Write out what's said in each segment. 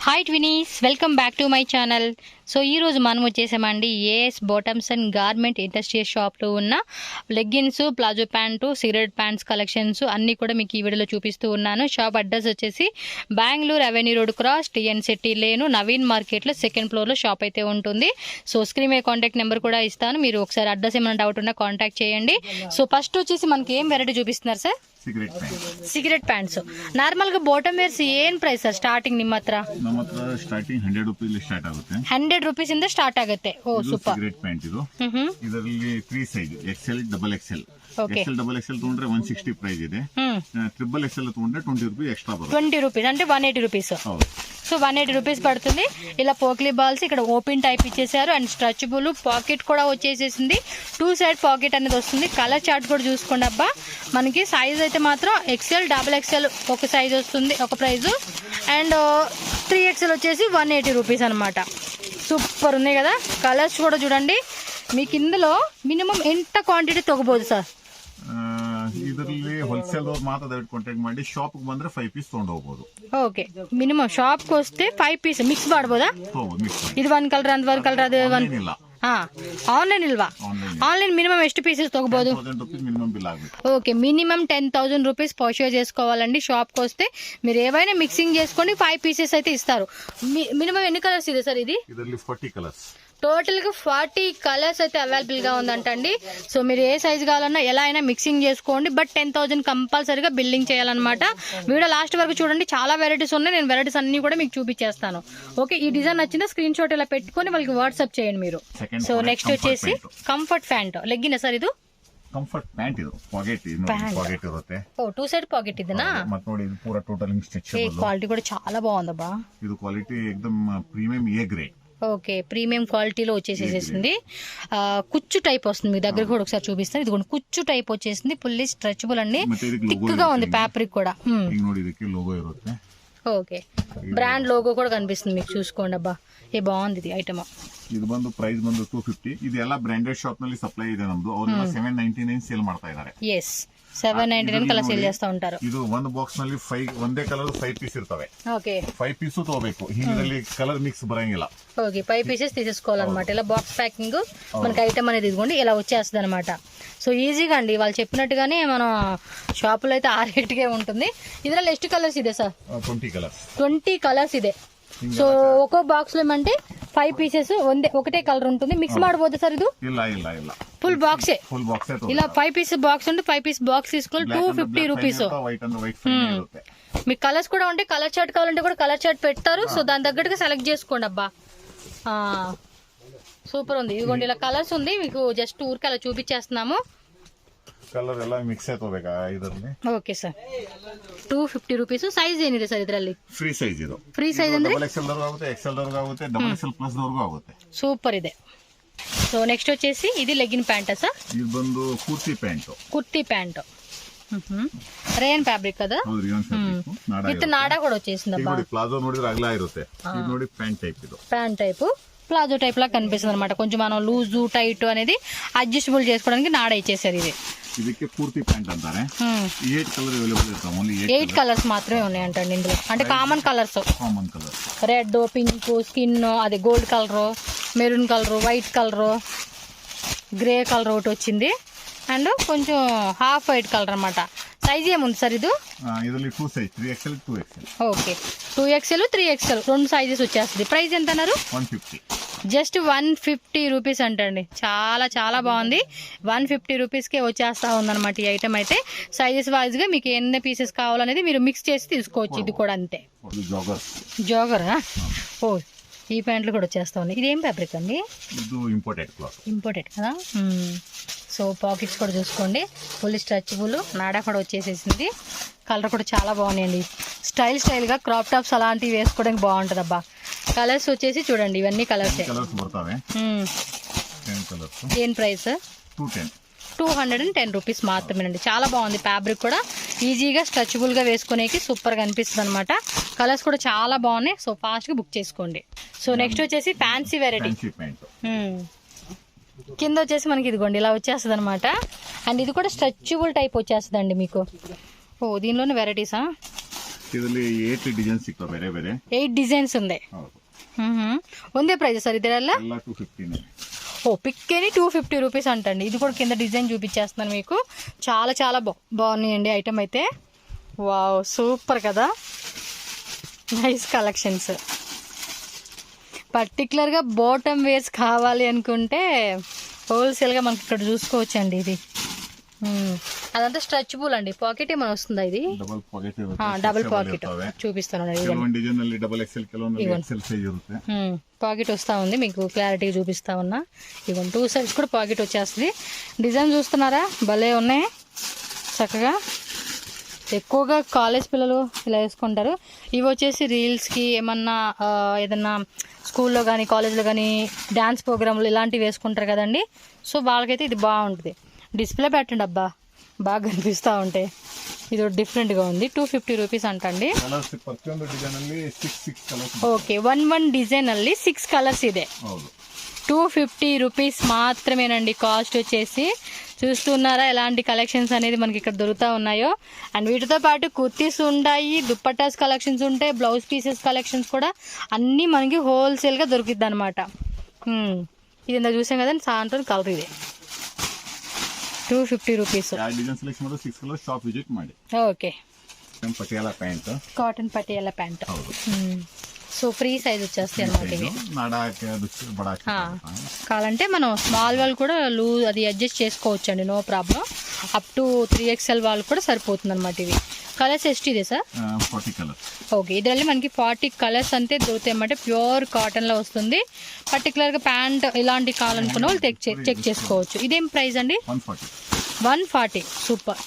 Hi twinnies, welcome back to my channel. So ఈరోజు మనం వచ్చేసామండి AS bottoms and garment industrial షాప్లో ఉన్న leggings, palazzo pant, cigarette pants collections అన్నీ కూడా మీకు ఈ వీడియోలో చూపిస్తూ ఉన్నాను. షాప్ అడ్రస్ వచ్చేసి Bengaluru avenue road cross TN city లేను నవీన్ మార్కెట్లో సెకండ్ ఫ్లోర్లో షాప్ అయితే ఉంటుంది. సో స్క్రీన్ మీద కాంటాక్ట్ నెంబర్ కూడా ఇస్తాను, మీరు ఒకసారి అడ్రస్ ఏమైనా డౌట్ ఉన్నా కాంటాక్ట్ చేయండి. సో ఫస్ట్ వచ్చేసి మనకి ఏం వెరైటీ చూపిస్తున్నారు సార్? ಸಿಗರೇಟ್ ಪ್ಯಾಂಟ್ಸ್ ನಾರ್ಮಲ್ గా ಬಾಟಮ್ ವೇರ್ಸ್ ಏನ್ ಪ್ರೈಸ್ ಸರ್ ಸ್ಟಾರ್ಟಿಂಗ್ ನಿಮ್ಮ ಹತ್ರ? ನಮ್ಮ ಹತ್ರ ಸ್ಟಾರ್ಟಿಂಗ್ 100 ರೂಪಾಯಿ ಸ್ಟಾರ್ಟ್ ಆಗುತ್ತೆ. 100 ರೂಪೀಸ್ ಇಂದ ಸ್ಟಾರ್ಟ್ ಆಗುತ್ತೆ. ಓ ಸೂಪರ್. ಸಿಗರೇಟ್ ಪ್ಯಾಂಟ್ ಇದು. ಇದರಲ್ಲಿ 3 size XL double XL. XL double XL ತಗೊಂಡ್ರೆ 160 ಪ್ರೈಸ್ ಇದೆ. ಟ್ರಿಬಲ್ XL ತಗೊಂಡ್ರೆ 20 ರೂಪಾಯಿ ಎಕ್ಸ್ಟ್ರಾ ಬರುತ್ತೆ. 20 ರೂಪೀಸ್ అంటే 180 రూపీస్. ಹೌದು. సో 180 రూపీస్ పడుతుంది. ఇలా పోక్లీ బాల్స్ ఇక్కడ ఓపెన్ టైప్ ఇచ్చేసారు అండ్ స్ట్రెచబుల్ పాకెట్ కూడా వచ్చేసేసింది. 2 సైడ్ పాకెట్ అనేది వస్తుంది. కలర్ చార్ట్ కూడా చూసుకోండి అబ్బా. మనకి సైజ్ అయితే మాత్రం XL డబల్ XL ఒక సైజ్ వస్తుంది, ఒక ప్రైజు. అండ్ 3XL వచ్చేసి 180 రూపీస్ అనమాట. సూపర్ ఉంది కదా. కలర్స్ కూడా చూడండి. మీకు ఇందులో మినిమం ఎంత క్వాంటిటీ తగ్గబోదు సార్? ಇದರಲ್ಲಿ ಹೋಲ್ಸೇಲ್ ಮಾತ್ರ ದಯವಿಟ್ಟು ಕಾಂಟ್ಯಾಕ್ಟ್ ಮಾಡಿ. ಶಾಪ್ ಬಂದ್ರೆ 5 ಪೀಸ್ ತಗೊಂಡು ಹೋಗಬಹುದು. ಓಕೆ, ಮಿನಿಮಮ್ ಶಾಪ್ ವస్తే 5 ಪೀಸ್ ಮಿಕ್ಸ್ ಮಾಡಬಹುದಾ? ಇದು 1 ಕಲರ್ ಅಂದ್ 1 ಕಲರ್ ಅದು 1 ಇಲ್ಲ. ಆನ್ಲೈನ್ ಇಲ್ವಾ? ఆన్లైన్ మినిమం ಎಷ್ಟು పీసెస్ తగ్గబోదు? మినిమం బిల్ ఆಗುತ್ತೆ. ఓకే, మినిమం 10,000 రూపీస్ పర్చేజ్ చేసుకోవాలండి. షాప్కి వస్తే మీరు ఏవైనా మిక్సింగ్ చేసుకొని 5 పీసెస్ అయితే ఇస్తారు. మినిమం ఎన్ని కలర్స్ ಇದೆ సార్? ఇది 40 కలర్స్. టోటల్ గా 40 కలర్స్ అయితే అవైలబుల్ గా ఉందంటండి. సో మీరు ఏ సైజ్ కావాలన్నా ఎలా అయినా మిక్సింగ్ చేసుకోండి. బట్ 10,000 కంపల్సరీగా బిల్లింగ్ చేయాలన్నమాట. వీడియో లాస్ట్ వరకు చూడండి, చాలా వెరైటీస్ ఉన్నాయి. నేను వెరైటీస్ అన్ని కూడా మీకు చూపించేస్తాను. ఓకే, ఈ డిజైన్ నచ్చిందా స్క్రీన్ షాట్ ఇలా పెట్టుకొని వాళ్ళకి వాట్సాప్ చేయండి మీరు. సో నెక్స్ట్ వచ్చేసి కంఫర్ట్ ప్యాంట్ లెగ్గిన సార్. ಇದು ಕಂಫರ್ಟ್ ಪ್ಯಾಂಟ್ ಇದು ಪಾಕೆಟ್ ಇರುತ್ತೆ. ಓ 2 ಸೈಡ್ ಪಾಕೆಟ್ ಇದೆನಾ? ಮತ್ತೆ ನೋಡಿ ಇದು ಪೂರಾ ಟೋಟಲ್ ಸ್ಟ್ರೆಚಬಲ್. ಕ್ವಾಲಿಟಿ ಕೂಡ చాలా బాగుందబ్బా. ಇದು ಕ್ವಾಲಿಟಿ एकदम premium A grade. Okay, premium క్వాలిటీలో వచ్చేసేసింది. కుచ్చు టైప్ వస్తుంది. మీ దగ్గర కూడా ఒకసారి చూపిస్తాను. ఇది కూడా కుచ్చు టైప్ వచ్చేసింది. ఫుల్లీ స్ట్రెచబుల్ అండి. థిక్ గా ఉంది ఫ్యాబ్రిక్ కూడా. ఓకే, బ్రాండ్ లోగో కూడా కనిపిస్తుంది మీకు, చూసుకోండి అబ్బా. ఏ బాగుంది ఇది ఐటమ్. ಇದು ಬಂದು ಪ್ರೈಸ್ ಬಂದು 250. ಇದು ಎಲ್ಲ ಬ್ರಾಂಡೆಡ್ ಶಾಪ್ ನಲ್ಲಿ ಸಪ್ಲೈ ಇದೆ ನಮ್ದು. ಅವರೆಲ್ಲ 799 ಸೇಲ್ ಮಾಡ್ತಾ ಇದ್ದಾರೆ. ಎಸ್, 799 ಕಲರ್ ಸೇಲ್ చేస్తా ఉంటారు. ಇದು ಒಂದು ಬಾಕ್ಸ್ ನಲ್ಲಿ 5 ಒಂದೇ ಕಲರ್ 5 ಪೀಸ್ ಇರ್ತವೆ. ఓకే, 5 ಪೀಸ್ ತಗೋಬೇಕು. ಇದರಲ್ಲಿ కలర్ మిక్స్ బరంగిಲ್ಲ. ఓకే, 5 పీసెస్ తీసేసుకోవాలన్నమాట. ఇలా బాక్స్ ప్యాకింగ్ మనకి ఐటమ్ అనేది ఇదిగోండి ఇలా వచ్చేస్తుంది అనమాట. సో ఈజీగా అండి వాళ్ళు చెప్పినట్టుగానే మన షాపులో అయితే ఆ రేట్గా ఉంటుంది. ಇದರಲ್ಲಿ ಎಷ್ಟು కలర్స్ ಇದೆ సార్? 20 కలర్స్ ಇದೆ. సో ఒక్కో బాక్స్ లో ఏమంటే 5 పీసెస్ ఒకటే కలర్ ఉంటుంది. మిక్స్ ಮಾಡಬಹುದು సార్? ಇದು ಇಲ್ಲ ఫుల్ బాక్స్ ఇలా 5 పీస్ బాక్స్ ఉంటే 5 పీస్ బాక్స్ తీసుకొని 250 రూపీస్. మీకు కలర్స్ కూడా ఉంటే కలర్ చార్ట్ కావాలంటే కూడా కలర్ చార్ట్ పెడతారు. సో దాని తగ్గట్టుగా సెలెక్ట్ చేసుకోండి అబ్బా. సూపర్ ఉంది. ఇదిగోండి ఇలా కలర్స్ ఉంది. మీకు జస్ట్ ఊరికి అలా చూపించేస్తున్నాము. ಕಲರ್ ಎಲ್ಲ ಮಿಕ್ಸ್ ಆಯ್ತೋಬೇಕಾ ಇದರಲ್ಲಿ? Okay sir, 250 rupees. ಸೈಜ್ ಏನಿದೆ ಸರ್ ಇದರಲ್ಲಿ? ಫ್ರೀ ಸೈಜ್ ಇದು. ಫ್ರೀ ಸೈಜ್ ಅಂದ್ರೆ ಡಬಲ್ XL ದವರೆಗೂ ಆಗುತ್ತೆ, XL ದವರೆಗೂ ಆಗುತ್ತೆ, ಡಬಲ್ XL ಪ್ಲಸ್ ದವರೆಗೂ ಆಗುತ್ತೆ. సూపర్ ಇದೆ. సో నెక్స్ట్ వచ్చేసి ఇది లెగ్గిన్ ప్యాంట్ సార్? ఇది ಬಂದು kurti pant. Kurti pant rayon fabric కదా? విత్ నాడా కూడా వచ్చేసింది అబ్బా. ప్లాజో ನೋಡಿದ್ರೆ ಅಗಲ ಇರುತ್ತೆ. ಇದು ನೋಡಿ ಪ್ಯಾಂಟ್ ಟೈಪ್. ಇದು ప్యాంట్ టైప్ ప్లాజో టైప్ లా కనిపిస్తుంది అనమాట. కొంచెం మనం లూజ్ టైట్ అనేది అడ్జస్టబుల్ చేసుకోవడానికి నాడా ఇచ్చేసారు. ఇది ಇದಕ್ಕೆ ಪೂರ್ತಿ ಪ್ಯಾಂಟ್ ಅಂತಾರೆ. 8 కలర్ అవైలబుల్ ಇರ್ತಾವೆ. ಓನ್ಲಿ 8 కలర్స్ మాత్రమే ఉన్నాయంటండి ఇందులో. అంటే common colours red, pink, skin, అది gold colour, maroon colour, white colour, grey colour ఒకటి వచ్చింది. అండ్ కొంచెం హాఫ్ వైట్ కలర్ అనమాట. సైజ్ ఏముంది సార్? ఇది 2 size 3XL 2XL. Okay, 2XL 3XL 2 sizes వచ్చేస్తుంది. ప్రైస్ ఎంత అన్నారు? 150. జస్ట్ 150 రూపీస్ అంటండి. చాలా చాలా బాగుంది. 150 రూపీస్కే వచ్చేస్తా ఉందన్నమాట ఈ ఐటమ్ అయితే. సైజెస్ వైజ్ గా మీకు ఎన్ని పీసెస్ కావాలనేది మీరు మిక్స్ చేసి తీసుకోవచ్చు. ఇది కూడా అంతే. జోగరా? ఓ, ఈ ప్యాంట్లు కూడా వచ్చేస్తా ఉన్నాయి. ఇది ఏం ఫ్యాబ్రిక్ అండి? ఇంపోర్టెడ్ కదా. సో పాకెట్స్ కూడా చూసుకోండి, ఫుల్ స్ట్రెచబుల్, నాడా కూడా వచ్చేసేసింది. కలర్ కూడా చాలా బాగున్నాయండి. స్టైల్ గా క్రాప్ టాప్స్ అలాంటివి వేసుకోవడానికి బాగుంటది అబ్బా. కలర్స్ వచ్చేసి చూడండి, ఇవన్నీ కలర్స్. ఏం ప్రైస్? 210 రూపీస్ మాత్రమేనండి. చాలా బాగుంది. ఫ్యాబ్రిక్ కూడా ఈజీగా స్ట్రెచబుల్ గా వేసుకునేకి సూపర్ గా అనిపిస్తుంది అనమాట. కలర్స్ కూడా చాలా బాగున్నాయి. సో ఫాస్ట్ గా బుక్ చేసుకోండి. సో నెక్స్ట్ వచ్చేసి ఫ్యాన్సీ వెరైటీ. కింద వచ్చేసి మనకి ఇదిగోండి ఇలా వచ్చేస్తుంది అనమాట. అండ్ ఇది కూడా స్ట్రెచబుల్ టైప్ వచ్చేస్తుంది అండి మీకు. ఓ దీనిలోనే వెరైటీసా? ಇದರಲ್ಲಿ 8 ಡಿಸೈನ್ ಸಿಗ್ತಾವೆ ಬೇರೆ ಬೇರೆ. 8 ಡಿಸೈನ್ಸ್ ఉంది. ಹೌದು. ಒಂದೇ ಪ್ರೈಸ್ ಸರ್ ಇದೆಲ್ಲ? ಎಲ್ಲ 250. ఓ పిక్కేని 250 రూపీస్ అంటండి. ఇది కూడా కింద డిజైన్ చూపించేస్తున్నాను మీకు. చాలా చాలా బాగున్నాయండి ఐటమ్ అయితే. వావ్ సూపర్ కదా, నైస్ కలెక్షన్స్. పర్టికులర్గా బాటమ్ వేర్స్ కావాలి అనుకుంటే హోల్సేల్గా మనకి ఇక్కడ చూసుకోవచ్చండి. ఇది అదంతా స్ట్రెచబుల్ అండి. పాకెట్ ఏమైనా వస్తుందా? ఇది డబుల్ పాకెట్ చూపిస్తాను. పాకెట్ వస్తా ఉంది, మీకు క్లారిటీ చూపిస్తా ఉన్నా. ఇవన్నీ 2 సైడ్స్ కూడా పాకెట్ వచ్చేస్తుంది. డిజైన్ చూస్తున్నారా, భలే ఉన్నాయి చక్కగా. ఎక్కువగా కాలేజ్ పిల్లలు ఇలా వేసుకుంటారు. ఇవి వచ్చేసి రీల్స్కి ఏమన్నా ఏదన్నా స్కూల్లో కానీ కాలేజ్లో కానీ డ్యాన్స్ ప్రోగ్రాంలు ఇలాంటివి వేసుకుంటారు కదండి. సో వాళ్ళకైతే ఇది బాగుంటుంది. డిస్ప్లే పెట్టండి అబ్బా, బాగా కనిపిస్తూ ఉంటాయి. ఇది డిఫరెంట్గా ఉంది. 250 రూపీస్ అంటండి. ఓకే, 1 డిజైన్ ಅಲ್ಲಿ 6 కలర్స్ ಇದೆ. 250 రూపీస్ మాత్రమేనండి కాస్ట్ వచ్చేసి. చూస్తున్నారా ఎలాంటి కలెక్షన్స్ అనేది మనకి ఇక్కడ దొరుకుతూ ఉన్నాయో. అండ్ వీటితో పాటు కుర్తీస్ ఉంటాయి, దుప్పటాస్ కలెక్షన్స్ ఉంటాయి, బ్లౌజ్ పీసెస్ కలెక్షన్స్ కూడా అన్నీ మనకి హోల్సేల్గా దొరుకుద్ది అనమాట. ఇది ఇందాక చూసాం కదండి, సాయంత్రం కలర్ ఇది 250 rupees. Okay, cotton Patiala pant. So free size వచ్చేస్తాయి అనమాట ఇవి. కావాలంటే మనం స్మాల్ వాళ్ళు కూడా అది అడ్జస్ట్ చేసుకోవచ్చు అండి, no problem. Up to 3XL వాళ్ళు కూడా సరిపోతుంది అనమాట. ఇవి కలర్స్ ఎಷ್ಟಿದೆ సార్? 40 కలర్స్. ఓకే, ಇದರಲ್ಲಿ మనకి 40 కలర్స్ అంతే దొరుకుతాయి అన్నమాట. ప్యూర్ కాటన్ లో వస్తుంది. పర్టికులర్ గా ప్యాంట్ ఇలాంటి కావాలనుకున్న వాళ్ళు చెక్ చేసుకోవచ్చు. ఇదేం ప్రైస్ అండి? 140. సూపర్.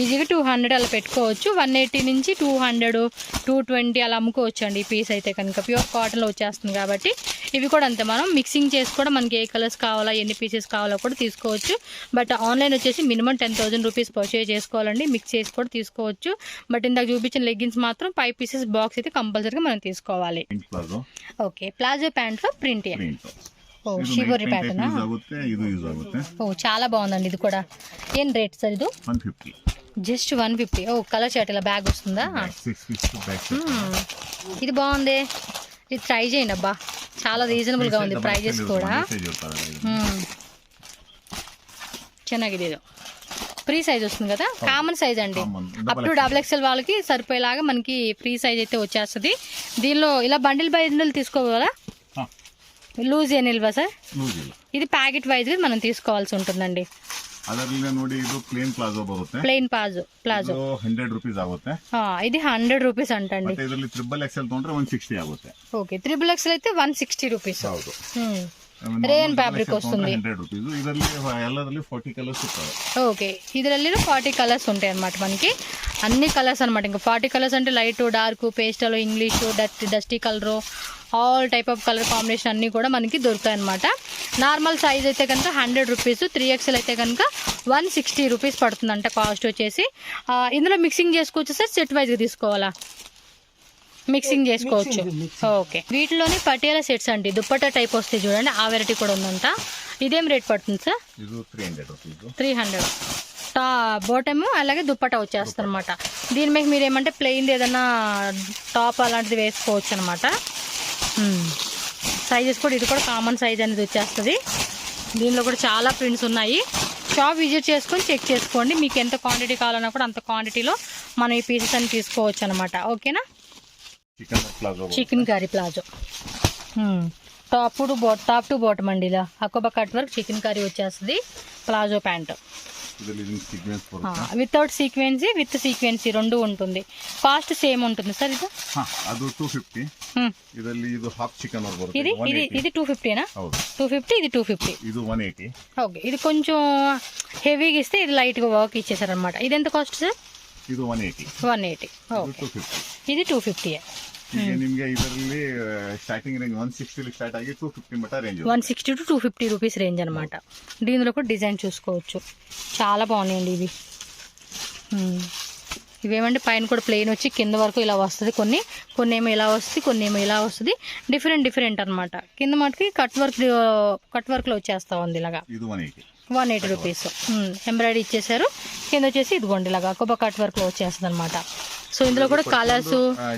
ఈజీగా 200 అలా పెట్టుకోవచ్చు. 180 నుంచి 200, 220 అలా అమ్ముకోవచ్చు అండి. ఈ పీస్ అయితే కనుక ప్యూర్ కాటన్లో వచ్చేస్తుంది కాబట్టి. ఇవి కూడా అంతే, మనం మిక్సింగ్ చేసి కూడా మనకి ఏ కలర్స్ కావాలా, ఎన్ని పీసెస్ కావాలో కూడా తీసుకోవచ్చు. బట్ ఆన్లైన్ వచ్చేసి మినిమం 10,000 రూపీస్ పర్చేజ్ చేసుకోవాలండి. మిక్స్ చేసి కూడా తీసుకోవచ్చు. బట్ ఇందాక చూపించిన లెగ్గిన్స్ మాత్రం 5 పీసెస్ బాక్స్ అయితే కంపల్సరీగా మనం తీసుకోవాలి. ఓకే, ప్లాజో ప్యాంట్లో ప్రింట్. ఓ షిబోరి ప్యాటర్నా? ఓ చాలా బాగుందండి. ఇది కూడా ఏం రేట్ సార్? ఇది 150. జస్ట్ 150. ఓ కలర్ షర్ట్ ఇలా బ్యాగ్ వస్తుందా? ఇది బాగుంది, ఇది ట్రై చేయండి అబ్బా. చాలా రీజనబుల్ గా ఉంది ప్రైజెస్ కూడా. ಚೆನ್ನಾಗಿದೆ. ఇది ఫ్రీ సైజ్ వస్తుంది కదా, కామన్ సైజ్ అండి. అప్ టు XXL వాళ్ళకి సరిపోయేలాగా మనకి ఫ్రీ సైజ్ అయితే వచ్చేస్తుంది. దీనిలో ఇలా బండిల్ బండిల్ తీసుకోవాలా? ಲೂಸ್ ಏನಿಲ್ವಾ ಸರ್? ಇದು ಪ್ಯಾಕೆಟ್ ವೈಸ್ మనం తీసుకోవాల్సి ఉంటుందండి. ಅದರಲ್ಲಿ ನೋಡಿ ಇದು ಪ್ಲೇನ್ ಪ್ಲಾಜೋ ಬರುತ್ತೆ. ಪ್ಲೇನ್ ಪ್ಲಾಜೋ 100 ರೂಪೀಸ್ ಆಗುತ್ತೆ. ఇది 100 రూపీస్ అంటండి. ಮತ್ತೆ ಇದರಲ್ಲಿ XXL ತಗೊಂಡ್ರೆ 160 ಆಗುತ್ತೆ. ఓకే, XXL అయితే 160 రూపీస్. ಹೌದು. ರೇನ್ ಫ್ಯಾಬ್ರಿಕ್ వస్తుంది. 100 ರೂಪೀಸ್. ಇದರಲ್ಲಿ ಎಲ್ಲದರಲ್ಲಿ 40 కలర్స్ ఉంటాయి. ఓకే, ಇದರಲ್ಲಿ 40 కలర్స్ ఉంటాయి అన్నమాట. మనకి అన్ని కలర్స్ అన్నమాట. ఇంకా 40 కలర్స్ అంటే light, dark, pastel, English, dusty colour, all type of colour combination అన్నీ కూడా మనకి దొరుకుతాయి అనమాట. నార్మల్ సైజ్ అయితే కనుక 100 రూపీస్, 3XL అయితే కనుక 160 రూపీస్ పడుతుందంట కాస్ట్ వచ్చేసి. ఇందులో మిక్సింగ్ చేసుకోవచ్చు సార్, సెట్ వైజ్గా తీసుకోవాలా? మిక్సింగ్ చేసుకోవచ్చు. ఓకే, వీటిలోని పటియాలా సెట్స్ అండి, దుప్పట్టా టైప్ వస్తాయి చూడండి, ఆ వెరైటీ కూడా ఉందంట. ఇదేం రేట్ పడుతుంది సార్? 300. బాటమ్ అలాగే దుప్పట్టా వచ్చేస్తుంది అనమాట. దీని మీద మీరు ఏమంటే ప్లెయిన్ ఏదైనా టాప్ అలాంటిది వేసుకోవచ్చు అనమాట. సైజెస్ కూడా ఇది కూడా కామన్ సైజ్ అనేది వచ్చేస్తుంది. దీనిలో కూడా చాలా ప్రింట్స్ ఉన్నాయి. షాప్ విజిట్ చేసుకొని చెక్ చేసుకోండి. మీకు ఎంత క్వాంటిటీ కావాలన్నా కూడా అంత క్వాంటిటీలో మనం ఈ పీసెస్ అని తీసుకోవచ్చు అనమాట. ఓకేనా? Chicken curry palazzo top to bottom అండి. ఇలా అకోబా కట్ వర్క్ చికెన్ కర్రీ వచ్చేస్తుంది. ప్లాజో ప్యాంట్ వితౌట్ సీక్వెన్సీ, విత్ సీక్వెన్సీ రెండు ఉంటుంది. కాస్ట్ సేమ్ ఉంటుంది సార్? ఇది ಅದು 250. ಇದರಲ್ಲಿ ಇದು ಹಾಫ್ ಚಿಕನ್ ಬರುತ್ತೆ. ఇది 250 ಹೌದು. 250. ఇది 250. ಇದು 180. ఓకే, ఇది కొంచెం హెవీగా ఇస్తే ఇది లైట్ గా వర్క్ ఇచ్చేసారనమాట. ఇది ఎంత కాస్ట్ సార్? ಇದು 180. 180. ఓకే, ఇది 250. ಈಗ ನಿಮಗೆ ಇದರಲ್ಲಿ ಸ್ಟಾರ್ಟಿಂಗ್ ರೇಂಜ್ 160 స్టార్ట్ ఆగి 250 మట రేంజ్. 160 to 250 రూపీస్ రేంజ్ అనమాట. దీనిలో కూడా డిజైన్ చూసుకోవచ్చు. చాలా బాగున్నాయండి ఇవి. ఇవేమంటే పైన కూడా ప్లెయిన్ వచ్చి కింద వరకు ఇలా వస్తుంది. కొన్ని ఏమో ఇలా వస్తుంది, కొన్ని ఏమో ఇలా వస్తుంది. డిఫరెంట్ అనమాట. కింద మటుకి కట్ వర్క్ లో వచ్చేస్తా ఉంది ఇలాగా. 180 రూపీస్. ఎంబ్రాయిడరీ ఇచ్చేసారు. కింద వచ్చేసి ఇదిగోండి ఇలాగా కొబ్బరి కట్ వర్క్ లో వచ్చేస్తుంది అనమాట. ಸೊ ಇಂదులో కూడా కలర్స్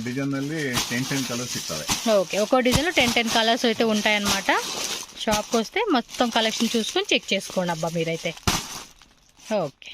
ಡಿಸೈನ್ ಅಲ್ಲಿ 10 ಕಲರ್ಸ್ ಸಿಗ್ತವೆ. ఓకే, ఒక్కో డిజైన్ లో 10 కలర్స్ అయితే ఉంటాయన్నమాట. షాప్కి వస్తే మొత్తం కలెక్షన్ చూసుకొని చెక్ చేసుకోండి అబ్బా మీరైతే. ఓకే.